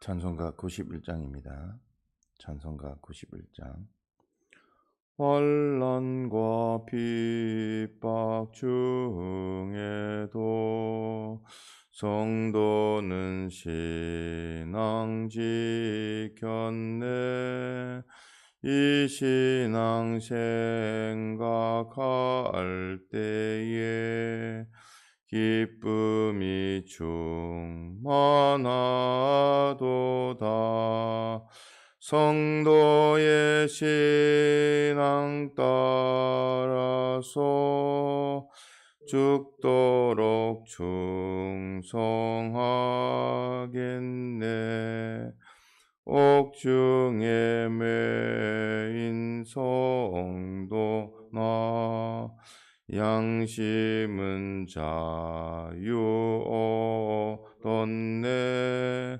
찬송가 91장입니다. 찬송가 91장. 환난과 핍박 중에도 성도는 신앙 지켰네. 이 신앙 생각할 때에 기쁨이 충만하도다. 성도의 신앙 따라서 죽도록 충성하겠네. 옥중에 매인 성도나 양심은 자유 얻었네.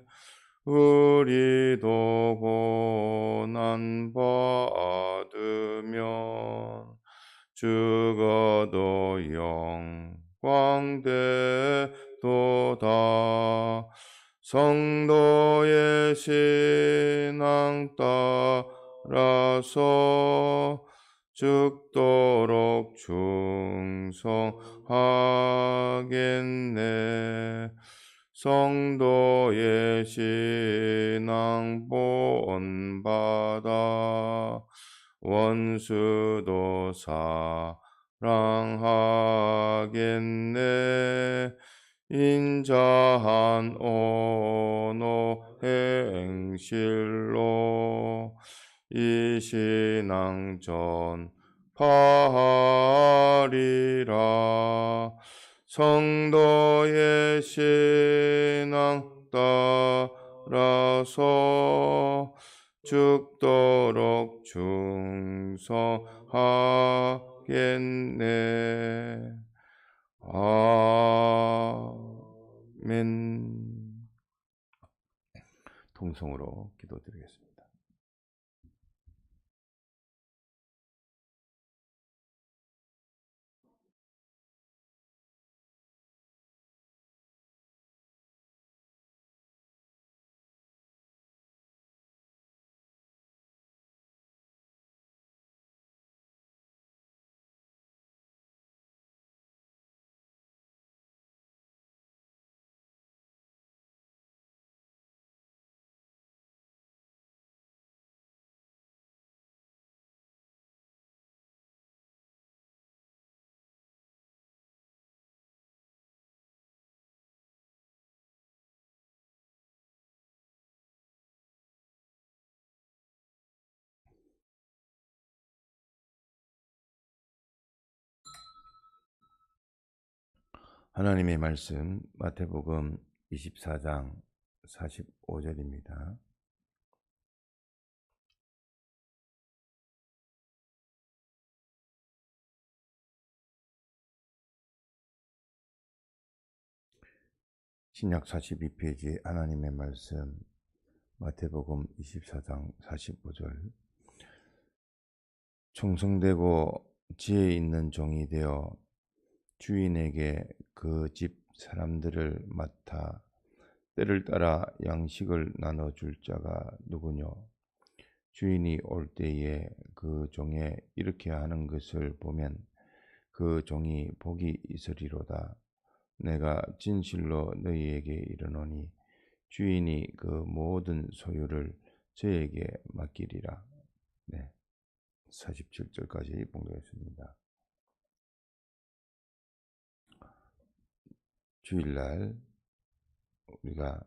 우리도 고난 받으면 죽어도 영광 되도다. 성도의 신앙 따라서 죽도록 충성하겠네. 성도의 신앙 본받아 원수도 사랑하겠네. 인자한 언어 행실로 이 신앙 전파하리라. 성도의 신앙 따라서 죽도록 충성하겠네. 아멘. 통성으로 기도드리겠습니다. 하나님의 말씀 마태복음 24장 45절입니다. 신약 42페이지 하나님의 말씀 마태복음 24장 45절. 충성되고 지혜 있는 종이 되어 주인에게 그 집 사람들을 맡아 때를 따라 양식을 나눠줄 자가 누구뇨? 주인이 올 때에 그 종에 이렇게 하는 것을 보면 그 종이 복이 있으리로다. 내가 진실로 너희에게 이르노니 주인이 그 모든 소유를 저에게 맡기리라. 네, 47절까지 봉독했습니다. 주일날 우리가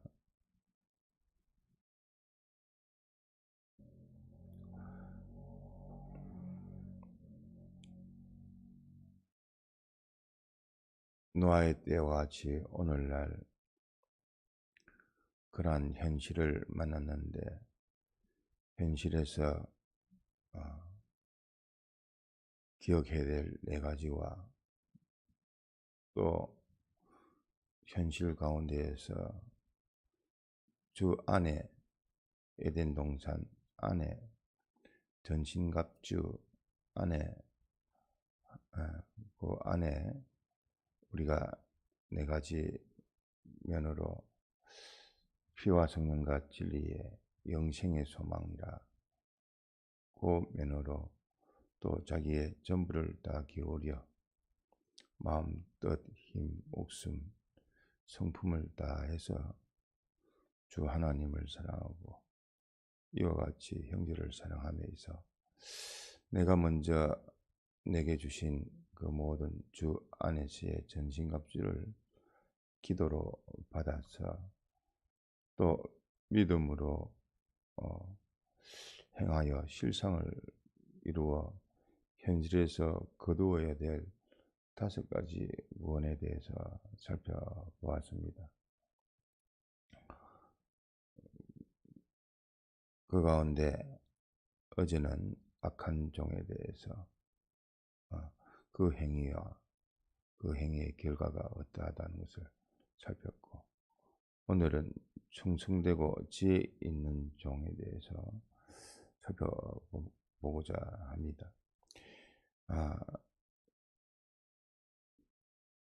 노아의 때와 같이 오늘날 그러한 현실을 만났는데, 현실에서 기억해야 될 네 가지와 또 현실 가운데에서 주 안에 에덴 동산 안에 전신갑주 안에 그 안에 우리가 네 가지 면으로 피와 성령과 진리의 영생의 소망이라 그 면으로 또 자기의 전부를 다 기울여 마음, 뜻, 힘, 목숨, 성품을 다해서 주 하나님을 사랑하고 이와 같이 형제를 사랑함에 있어 내가 먼저 내게 주신 그 모든 주 안에서의 전신갑주를 기도로 받아서 또 믿음으로 행하여 실상을 이루어 현실에서 거두어야 될 5가지 구원에 대해서 살펴보았습니다. 그 가운데 어제는 악한 종에 대해서 그 행위와 그 행위의 결과가 어떠하다는 것을 살폈고, 오늘은 충성되고 지혜 있는 종에 대해서 살펴보고자 합니다.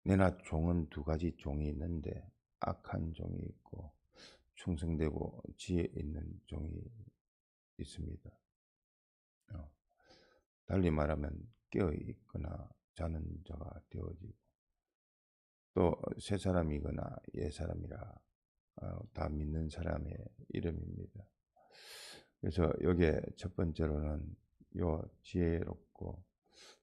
내나 종은 2가지 종이 있는데 악한 종이 있고 충성되고 지혜 있는 종이 있습니다. 달리 말하면 깨어있거나 자는 자가 되어지고 또 새 사람이거나 옛 사람이라 다 믿는 사람의 이름입니다. 그래서 여기에 첫 번째로는 요 지혜롭고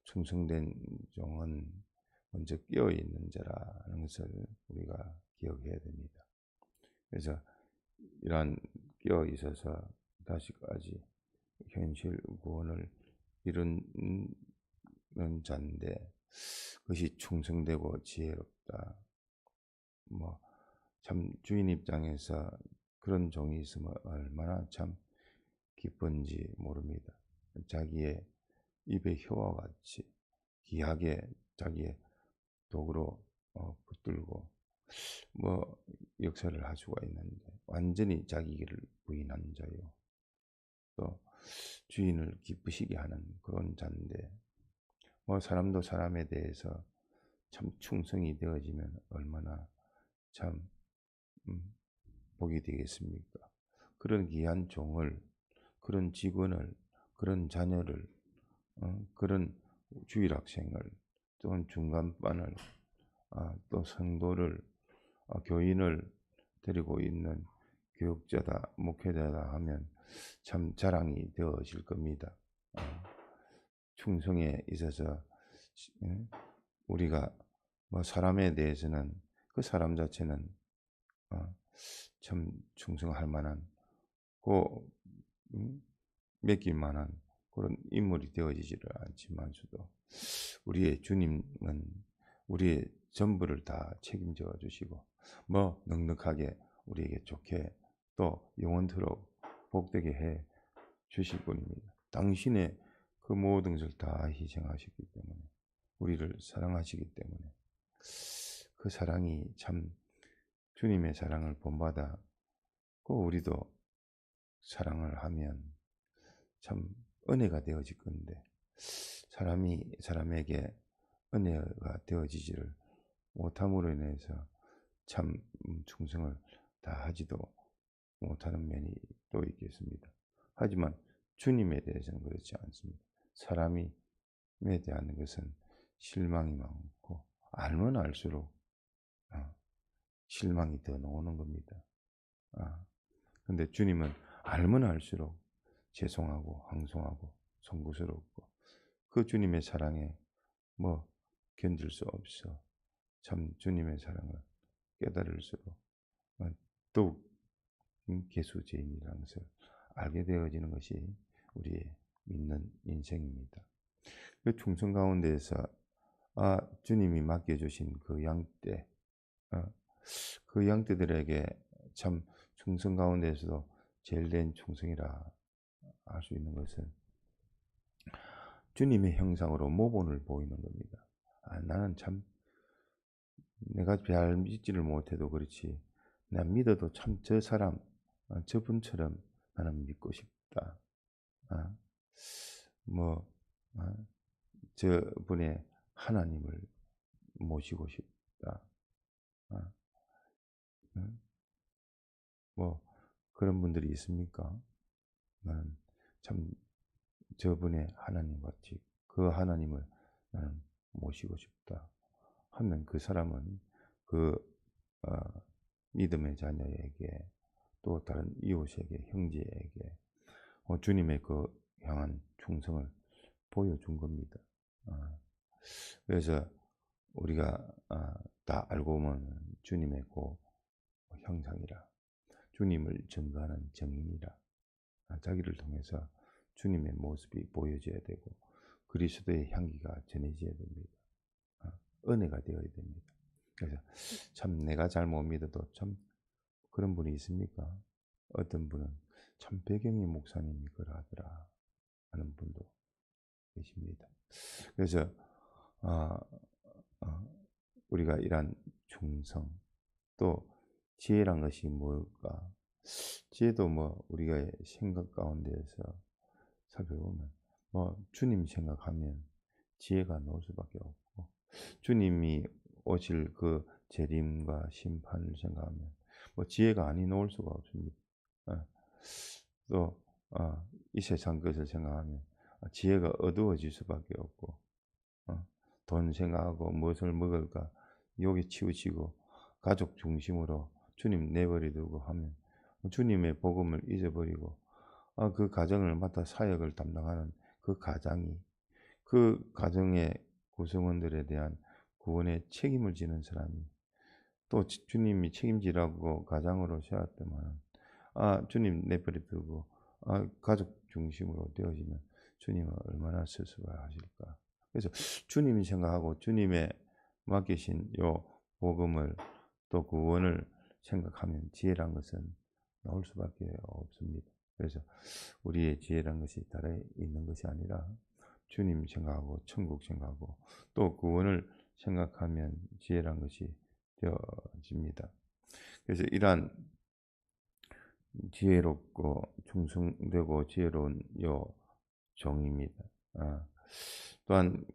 충성된 종은 먼저 깨어있는 자라는 것을 우리가 기억해야 됩니다. 그래서 이러한 깨어있어서 다시까지 현실 구원을 이루는 자인데 그것이 충성되고 지혜롭다. 참 주인 입장에서 그런 종이 있으면 얼마나 참 기쁜지 모릅니다. 자기의 입의 혀와 같이 귀하게 자기의 도구로 붙들고 역사를 할 수가 있는데 완전히 자기 길을 부인한 자요. 또 주인을 기쁘시게 하는 그런 자인데 사람도 사람에 대해서 참 충성이 되어지면 얼마나 참 복이 되겠습니까? 그런 귀한 종을, 그런 직원을, 그런 자녀를, 그런 주일학생을, 또는 중간반을, 또 성도를, 교인을 데리고 있는 교육자다, 목회자다 하면 참 자랑이 되어질 겁니다. 충성에 있어서 우리가 사람에 대해서는 그 사람 자체는 참 충성할 만한 맡길 만한 그런 인물이 되어지지를 않지만서도 우리의 주님은 우리의 전부를 다 책임져 주시고 넉넉하게 우리에게 좋게 또 영원토록 복되게 해 주실 분입니다. 당신의 그 모든 것을 다 희생하셨기 때문에 우리를 사랑하시기 때문에 그 사랑이 참 주님의 사랑을 본받아 우리도 사랑을 하면 참 은혜가 되어질 건데 사람이 사람에게 은혜가 되어지지를 못함으로 인해서 참 충성을 다 하지도 못하는 면이 또 있겠습니다. 하지만 주님에 대해서는 그렇지 않습니다. 사람에 대한 것은 실망이 많고 알면 알수록 실망이 더 나오는 겁니다. 근데 주님은 알면 알수록 죄송하고 황송하고 송구스럽고 그 주님의 사랑에 견딜 수 없어 참 주님의 사랑을 깨달을수록 더욱 개수죄인이라는 것을 알게 되어지는 것이 우리의 믿는 인생입니다. 그 충성 가운데에서 주님이 맡겨주신 그 양떼, 그 양떼들에게 참 충성 가운데에서도 제일 된 충성이라 할 수 있는 것은 주님의 형상으로 모본을 보이는 겁니다. 나는 참 내가 잘 믿지를 못해도 그렇지 내가 믿어도 참 저 사람 저분처럼 나는 믿고 싶다. 저분의 하나님을 모시고 싶다. 뭐 그런 분들이 있습니까? 나는 참 저분의 하나님 같이 그 하나님을 나는 모시고 싶다 하면 그 사람은 그 어, 믿음의 자녀에게 또 다른 이웃에게 형제에게 주님의 그 향한 충성을 보여준 겁니다. 아, 그래서 우리가 다 알고 보면 주님의 그 형상이라 주님을 증거하는 증인이라 자기를 통해서 주님의 모습이 보여져야 되고 그리스도의 향기가 전해져야 됩니다. 은혜가 되어야 됩니다. 그래서 참 내가 잘 못 믿어도 참 그런 분이 있습니까? 어떤 분은 참 배경이 목사님이 그러하더라 하는 분도 계십니다. 그래서 어, 우리가 이러한 충성 또 지혜란 것이 뭘까? 지혜도 뭐 우리가 생각 가운데에서 살펴보면 주님 생각하면 지혜가 나올 수밖에 없고 주님이 오실 그 재림과 심판을 생각하면 지혜가 아니 나올 수가 없습니다. 또 이 세상 것을 생각하면 지혜가 어두워질 수밖에 없고 돈 생각하고 무엇을 먹을까 욕에 치우치고 가족 중심으로 주님 내버려 두고 하면 주님의 복음을 잊어버리고 그 가정을 맡아 사역을 담당하는 그 가장이 그 가정의 구성원들에 대한 구원의 책임을 지는 사람이 또 주님이 책임지라고 가장으로 세웠더만 주님 내버려 두고 가족 중심으로 되어지면 주님은 얼마나 스스로하실까. 그래서 주님이 생각하고 주님의 맡기신 요 복음을 또 구원을 생각하면 지혜란 것은 나올 수밖에 없습니다. 그래서 우리의 지혜란 것이 달에 있는 것이 아니라 주님 생각하고 천국 생각하고 또 구원을 생각하면 지혜란 것이 되어집니다. 그래서 이러한 지혜롭고 충성되고 지혜로운 요 종입니다. 또한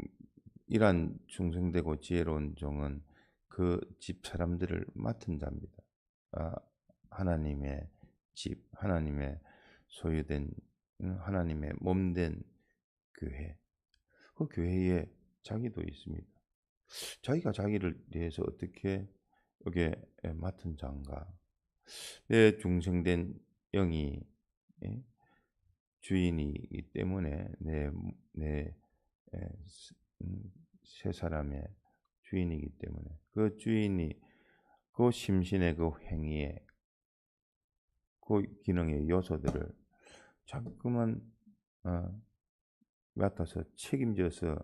이러한 충성되고 지혜로운 종은 그 집 사람들을 맡은 자입니다. 하나님의 집, 하나님의 소유된 하나님의 몸된 교회. 그 교회에 자기도 있습니다. 자기가 자기를 위해서 어떻게 여기에 맡은 자인가? 내 중생된 영이 주인이기 때문에 내 세 사람의 주인이기 때문에 그 주인이 그 심신의 그 행위에 그 기능의 요소들을 자꾸만 맡아서 책임져서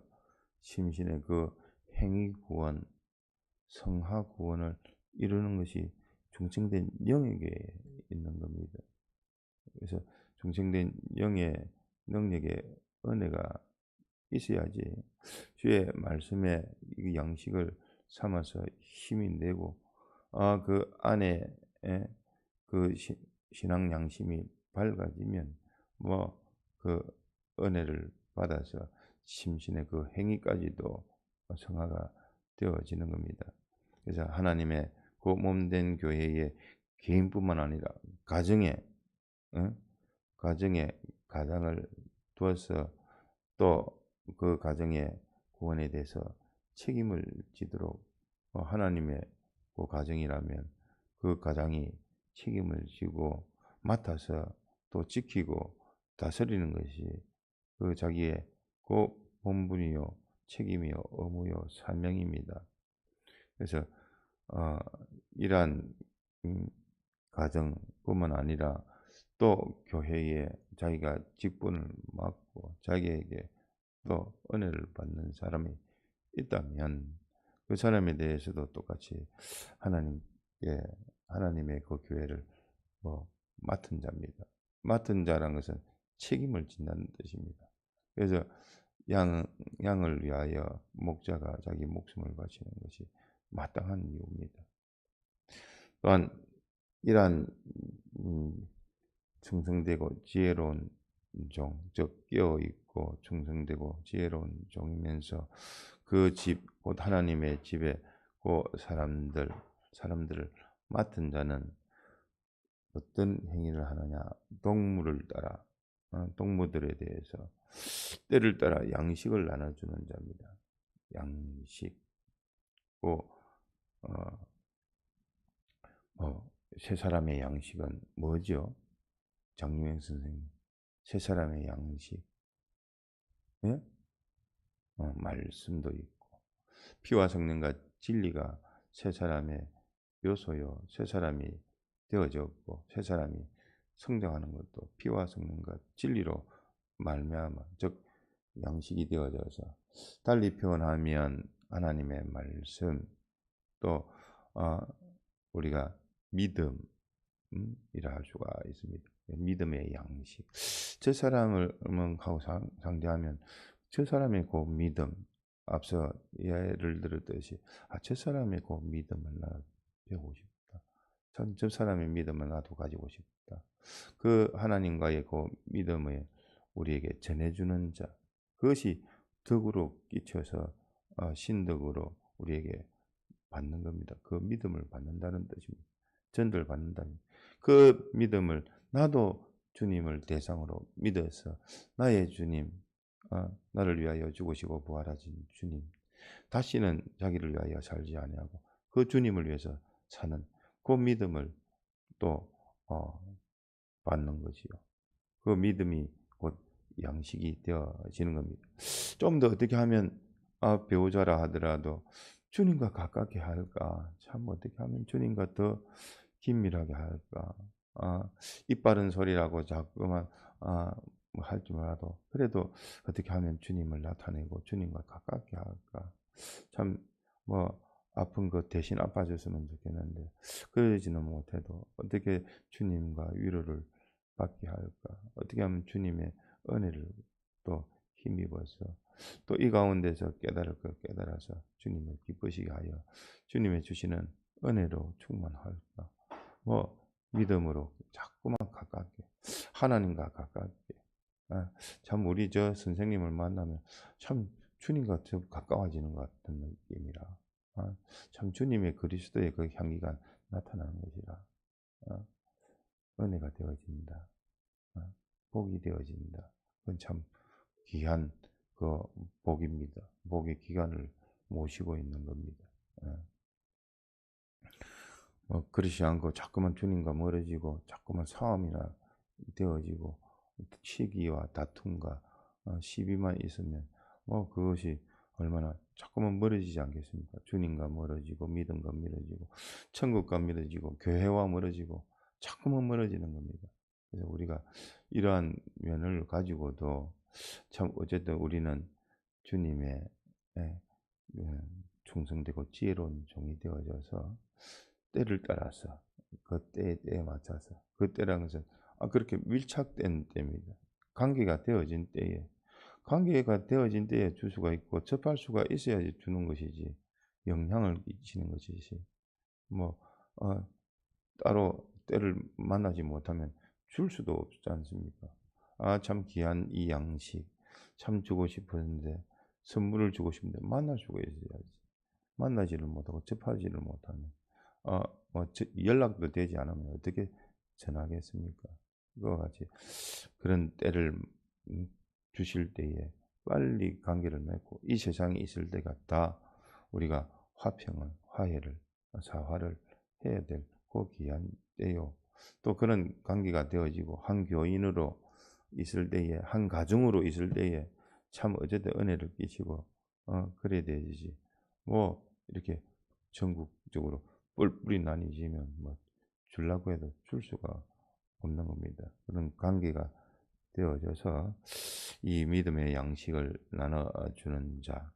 심신의 그 행위 구원, 성화 구원을 이루는 것이 중생된 영에게 있는 겁니다. 그래서 중생된 영의 능력의 은혜가 있어야지 주의 말씀에 이 양식을 삼아서 힘이 내고 그 안에 그 신앙 양심이 밝아지면 그 은혜를 받아서 심신의 그 행위까지도 성화가 되어지는 겁니다. 그래서 하나님의 그 몸된 교회의 개인뿐만 아니라 가정에 가장을 두어서 또 그 가정의 구원에 대해서 책임을 지도록 하나님의 그 가정이라면 그 가장이 책임을 지고 맡아서 또 지키고 다스리는 것이 그 자기의 그 본분이요 책임이요 의무요 사명입니다. 그래서 이러한 가정뿐만 아니라 또 교회에 자기가 직분을 맡고 자기에게 또 은혜를 받는 사람이 있다면 그 사람에 대해서도 똑같이 하나님의 그 교회를 맡은 자입니다. 맡은 자라는 것은 책임을 진다는 뜻입니다. 그래서 양을 위하여 목자가 자기 목숨을 바치는 것이 마땅한 이유입니다. 또한 이러한 충성되고 지혜로운 종, 즉 깨어있고 충성되고 지혜로운 종이면서 그 집, 곧 하나님의 집에 그 사람들을 맡은 자는 어떤 행위를 하느냐? 동물을 따라, 동무들에 대해서 때를 따라 양식을 나눠주는 자입니다. 양식. 고 세 사람의 양식은 뭐죠? 장유행 선생님. 세 사람의 양식. 예? 말씀도 있고. 피와 성령과 진리가 세 사람의 요소요. 세 사람이 되어졌고, 세 사람이 성장하는 것도 피와 성령과 진리로 말미암아, 즉 양식이 되어져서, 달리 표현하면 하나님의 말씀, 또 우리가 믿음이라 할 수가 있습니다. 믿음의 양식. 저 사람을 하고 상대하면 저 사람의 그 믿음, 앞서 예를 들었듯이 저 사람의 그 믿음을 나 배우고 싶다. 저 사람의 믿음을 나도 가지고 싶다. 그 하나님과의 그 믿음을 우리에게 전해주는 자, 그것이 덕으로 끼쳐서 신덕으로 우리에게 받는 겁니다. 그 믿음을 받는다는 뜻입니다. 전도를 받는다는. 그 믿음을 나도 주님을 대상으로 믿어서 나의 주님, 나를 위하여 죽으시고 부활하신 주님, 다시는 자기를 위하여 살지 아니하고 그 주님을 위해서 사는 그 믿음을 또 받는 것이요. 그 믿음이 곧 양식이 되어지는 겁니다. 좀 더 어떻게 하면 배우자라 하더라도 주님과 가깝게 할까? 참 어떻게 하면 주님과 더 긴밀하게 할까? 입 바른 소리라고 자꾸만 뭐 할지 몰라도 그래도 어떻게 하면 주님을 나타내고 주님과 가깝게 할까? 참 뭐 아픈 것 대신 아파줬으면 좋겠는데 그러지는 못해도 어떻게 주님과 위로를 받게 할까? 어떻게 하면 주님의 은혜를 또 힘입어서 또 이 가운데서 깨달을 것 깨달아서 주님을 기쁘시게 하여 주님의 주시는 은혜로 충만할까? 뭐 믿음으로 자꾸만 가깝게 하나님과 가깝게. 참 우리 저 선생님을 만나면 참 주님과 더 가까워지는 것 같은 느낌이라. 참 주님의 그리스도의 그 향기가 나타나는 것이라. 은혜가 되어집니다. 복이 되어진다. 그건 참 귀한 그 복입니다. 복의 기간을 모시고 있는 겁니다. 그렇지 않고 자꾸만 주님과 멀어지고 자꾸만 싸움이나 되어지고 시기와 다툼과 시비만 있으면 그것이 얼마나 자꾸만 멀어지지 않겠습니까? 주님과 멀어지고 믿음과 멀어지고 천국과 멀어지고 교회와 멀어지고 자꾸만 멀어지는 겁니다. 그래서 우리가 이러한 면을 가지고도 참 어쨌든 우리는 주님의 예, 충성되고 지혜로운 종이 되어져서 때를 따라서 그 때에 맞춰서 그 때라는 것은 그렇게 밀착된 때입니다. 관계가 되어진 때에 관계가 되어진 때에 줄 수가 있고 접할 수가 있어야지 주는 것이지 영향을 끼치는 것이지 뭐 따로 때를 만나지 못하면 줄 수도 없지 않습니까? 참 귀한 이 양식 참 주고 싶었는데 선물을 주고 싶은데 만날 수가 있어야지. 만나지를 못하고 접하지를 못하면 뭐 연락도 되지 않으면 어떻게 전하겠습니까? 그와 같이 그런 때를 주실 때에 빨리 관계를 맺고 이 세상에 있을 때가 다 우리가 화평을, 화해를, 사화를 해야 될 그 귀한 때요. 또 그런 관계가 되어지고 한 교인으로 있을 때에 한 가정으로 있을 때에 참 어쨌든 은혜를 끼치고 그래야 되지. 뭐 이렇게 전국적으로 뿔뿔이 나뉘지면 뭐 주려고 해도 줄 수가 없는 겁니다. 그런 관계가 되어져서 이 믿음의 양식을 나눠주는 자.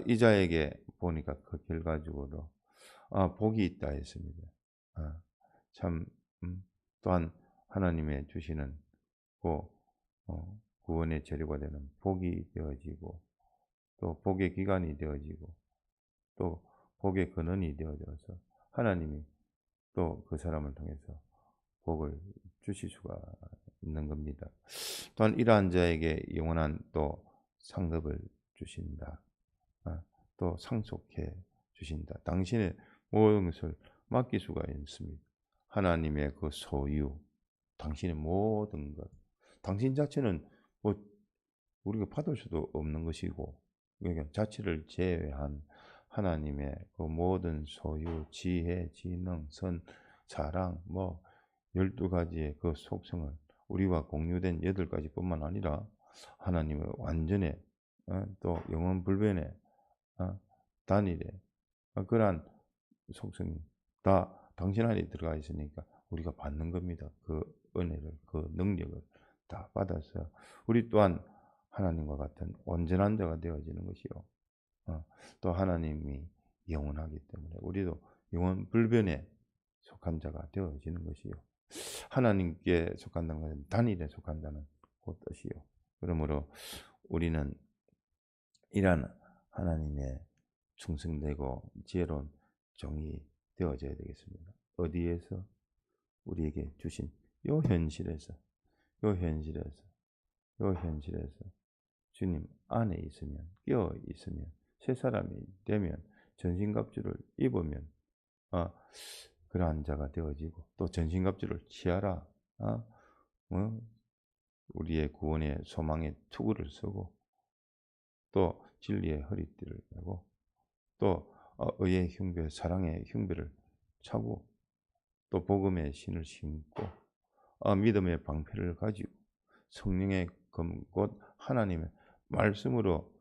이 자에게 보니까 그 결과적으로 복이 있다 했습니다. 참 또한 하나님의 주시는 그 구원의 재료가 되는 복이 되어지고 또 복의 기간이 되어지고 또 복의 근원이 되어져서 하나님이 또 그 사람을 통해서 복을 주실 수가 있는 겁니다. 또한 이러한 자에게 영원한 또 상급을 주신다. 또 상속해 주신다. 당신의 모든 것을 맡길 수가 있습니다. 하나님의 그 소유, 당신의 모든 것, 당신 자체는 뭐 우리가 받을 수도 없는 것이고, 그러니까 자체를 제외한 하나님의 그 모든 소유, 지혜, 지능, 선, 사랑, 뭐 12가지의 그 속성을 우리와 공유된 8가지뿐만 아니라 하나님의 완전의 또 영원불변의 단일의 그러한 속성이 다 당신 안에 들어가 있으니까 우리가 받는 겁니다. 그 은혜를, 그 능력을 다 받아서 우리 또한 하나님과 같은 온전한 자가 되어지는 것이요. 또 하나님이 영원하기 때문에 우리도 영원불변에 속한 자가 되어지는 것이요. 하나님께 속한다는 것은 단일에 속한다는 그 뜻이요. 그러므로 우리는 이러한 하나님의 충성되고 지혜로운 종이 되어져야 되겠습니다. 어디에서? 우리에게 주신 요 현실에서, 요 현실에서, 요 현실에서 주님 안에 있으면, 깨어 있으면, 새 사람이 되면, 전신갑주를 입으면 그러한 자가 되어지고, 또 전신갑주를 취하라. 우리의 구원의 소망의 투구를 쓰고, 또 진리의 허리띠를 메고, 또 의의 흉배, 사랑의 흉배를 차고, 또 복음의 신을 신고, 믿음의 방패를 가지고 성령의 검 곧 하나님의 말씀으로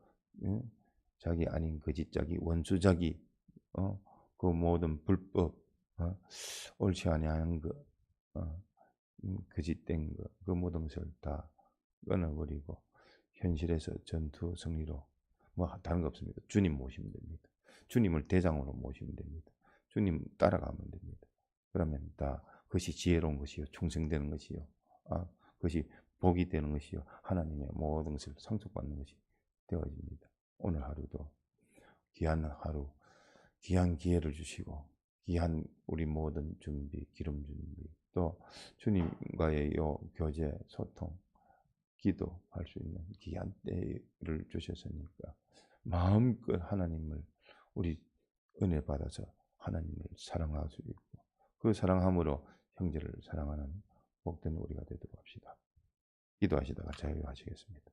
자기 아닌 거짓자기, 원수자기, 그 모든 불법, 옳지 아니하는 것, 거짓된 것, 그 모든 것을 다 끊어버리고 현실에서 전투 승리로 뭐 다른 거 없습니다. 주님 모시면 됩니다. 주님을 대장으로 모시면 됩니다. 주님 따라가면 됩니다. 그러면 다 그것이 지혜로운 것이요, 충성되는 것이요, 그것이 복이 되는 것이요, 하나님의 모든 것을 상속받는 것이 되어집니다. 오늘 하루도 귀한 하루, 귀한 기회를 주시고 귀한 우리 모든 준비, 기름 준비, 또 주님과의 요 교제, 소통, 기도할 수 있는 귀한 때를 주셨으니까 마음껏 하나님을 우리 은혜 받아서 하나님을 사랑할 수 있고 그 사랑함으로 형제를 사랑하는 복된 우리가 되도록 합시다. 기도하시다가 자유하시겠습니다.